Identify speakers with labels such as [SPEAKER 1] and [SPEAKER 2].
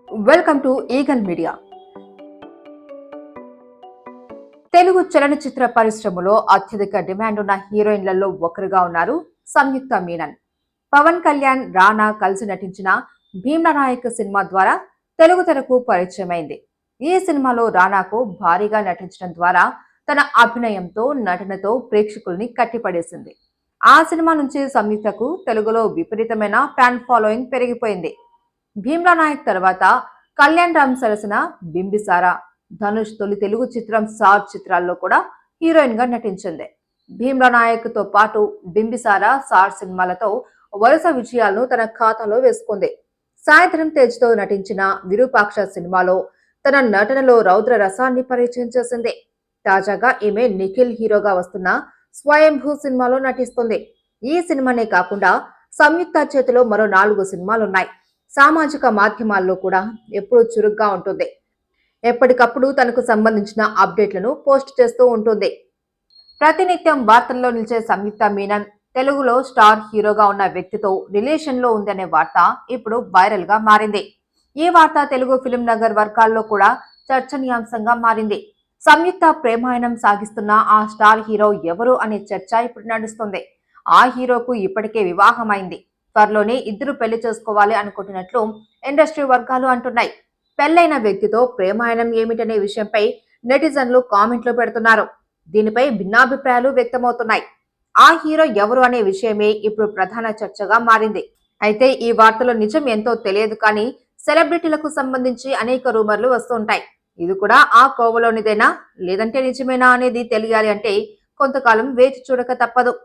[SPEAKER 1] Welcome to eagle media. Telugu చలనచిత్ర పరిశ్రమలో అత్యధిక డిమాండ్ ఉన్న హీరోయిన్లలో ఒకరుగా ఉన్నారు సంయుక్త మీనన్. పవన్ కళ్యాణ్, రానా కలిసి నటించిన భీమ్లా నాయక్ సినిమా ద్వారా తెలుగు తెరకు పరిచయమైంది. ఈ సినిమాలో రానాకు భారీగా నటించడం ద్వారా తన అభినయంతో, నటనతో ప్రేక్షకుల్ని కట్టిపడేసింది. ఆ సినిమా నుంచి సంయుక్తకు తెలుగులో విపరీతమైన ఫ్యాన్ ఫాలోయింగ్ పెరిగిపోయింది. భీమ్లా నాయక్ తర్వాత కళ్యాణ్ రామ్ సరసన బింబిసారా, ధనుష్ తొలి తెలుగు చిత్రం సార్ చిత్రాల్లో కూడా హీరోయిన్ గా నటించింది. భీమ్లా నాయక్ తో పాటు బింబిసారా, సార్ సినిమాలతో వరుస విజయాలను తన ఖాతాలో వేసుకుంది. సాయంత్రం తేజ్ తో నటించిన విరూపాక్ష సినిమాలో తన నటనలో రౌద్ర రసాన్ని పరిచయం చేసింది. తాజాగా ఈమె నిఖిల్ హీరోగా వస్తున్న స్వయంభూ సినిమాలో నటిస్తుంది. ఈ సినిమానే కాకుండా సంయుక్త చేతిలో మరో 4 సినిమాలున్నాయి. సామాజిక మాధ్యమాల్లో కూడా ఎప్పుడూ చురుగ్గా ఉంటుంది. ఎప్పటికప్పుడు తనకు సంబంధించిన అప్డేట్లను పోస్ట్ చేస్తూ ఉంటుంది. ప్రతినిత్యం వార్తల్లో నిలిచే సంయుక్త మీనన్ తెలుగులో స్టార్ హీరోగా ఉన్న వ్యక్తితో రిలేషన్ లో ఉందనే వార్త ఇప్పుడు వైరల్ గా మారింది. ఈ వార్త తెలుగు ఫిలిం నగర్ వర్గాల్లో కూడా చర్చనీయాంశంగా మారింది. సంయుక్త ప్రేమాయణం సాగిస్తున్న ఆ స్టార్ హీరో ఎవరు అనే చర్చ ఇప్పుడు నడుస్తుంది. ఆ హీరోకు ఇప్పటికే వివాహమైంది. త్వరలోనే ఇద్దరు పెళ్లి చేసుకోవాలి అనుకుంటున్నట్లు ఇండస్ట్రీ వర్గాలు అంటున్నాయి. పెళ్లైన వ్యక్తితో ప్రేమాయణం ఏమిటనే విషయంపై నెటిజన్లు కామెంట్లు పెడుతున్నారు. దీనిపై భిన్నాభిప్రాయాలు వ్యక్తమవుతున్నాయి. ఆ హీరో ఎవరు అనే విషయమే ఇప్పుడు ప్రధాన చర్చగా మారింది. అయితే ఈ వార్తలో నిజం ఎంతో తెలియదు కానీ సెలబ్రిటీలకు సంబంధించి అనేక రూమర్లు వస్తుంటాయి. ఇది కూడా ఆ కోవలోనిదేనా లేదంటే నిజమేనా అనేది తెలియాలి అంటే కొంతకాలం వేచి చూడక తప్పదు.